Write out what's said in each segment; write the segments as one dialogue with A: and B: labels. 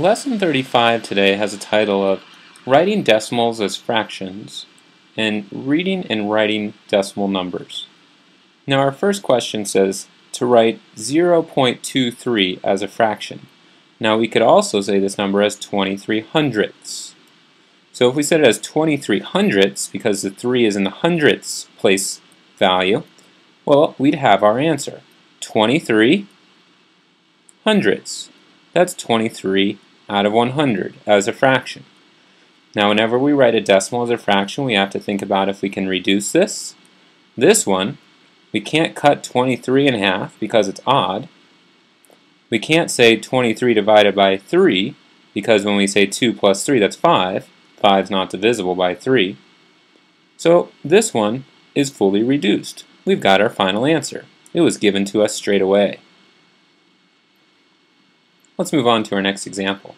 A: Lesson 35 today has a title of Writing Decimals as Fractions and Reading and Writing Decimal Numbers. Now our first question says to write 0.23 as a fraction. Now we could also say this number as 23 hundredths. So if we said it as 23 hundredths, because the 3 is in the hundredths place value, well, we'd have our answer. 23 hundredths. That's 23 out of 100 as a fraction. Now whenever we write a decimal as a fraction, we have to think about if we can reduce this. This one, we can't cut 23 in half because it's odd. We can't say 23 divided by 3 because when we say 2 plus 3, that's 5. 5 is not divisible by 3. So this one is fully reduced. We've got our final answer. It was given to us straight away. Let's move on to our next example.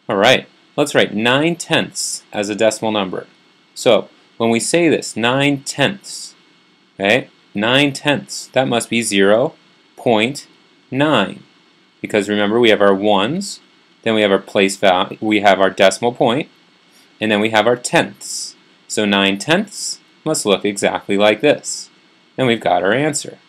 A: Alright, let's write 9/10 as a decimal number. So, when we say this, 9/10, okay, 9/10, that must be 0.9. Because remember, we have our ones, then we have our place value, we have our decimal point, and then we have our tenths. So 9/10 must look exactly like this. And we've got our answer.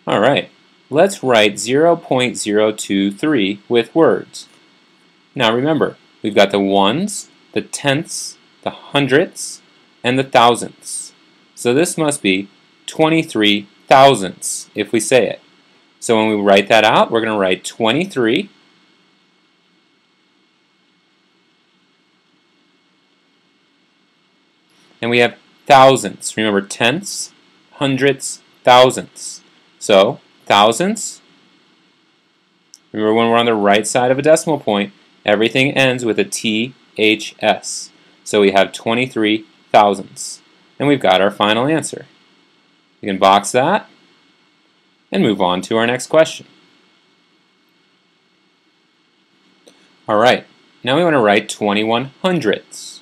A: Alright, let's write 0.023 with words. Now remember, we've got the ones, the tenths, the hundredths, and the thousandths. So this must be 23 thousandths if we say it. So when we write that out, we're going to write 23 and we have thousandths. Remember, tenths, hundredths, thousandths. So, thousandths, remember when we're on the right side of a decimal point, everything ends with a THS. So we have 23 thousandths. And we've got our final answer. We can box that and move on to our next question. Alright, now we want to write 21 hundredths.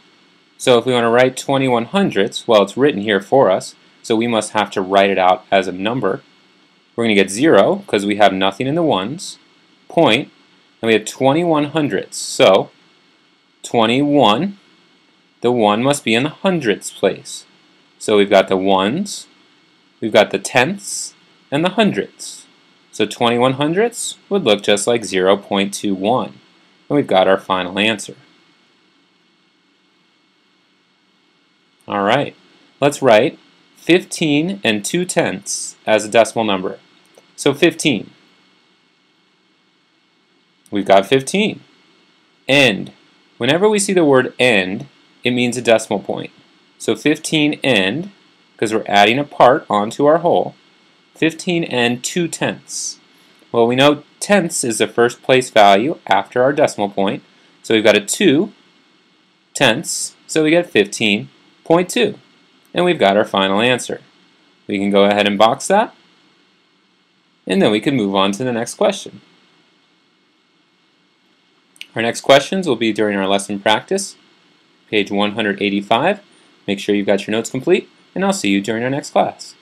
A: So if we want to write 21 hundredths, well, it's written here for us, so we must have to write it out as a number. We're going to get 0 because we have nothing in the ones, point, and we have 21 hundredths. So 21, the 1 must be in the hundredths place. So we've got the ones, we've got the tenths, and the hundredths. So 21 hundredths would look just like 0.21. And we've got our final answer. Alright, let's write 15 and 2/10 as a decimal number. So 15. We've got 15. End. Whenever we see the word end, it means a decimal point. So 15 end, because we're adding a part onto our whole, 15 and 2/10. Well, we know tenths is the first place value after our decimal point. So we've got a 2/10, so we get 15.2. And we've got our final answer. We can go ahead and box that, and then we can move on to the next question. Our next questions will be during our lesson practice, page 185. Make sure you've got your notes complete, and I'll see you during our next class.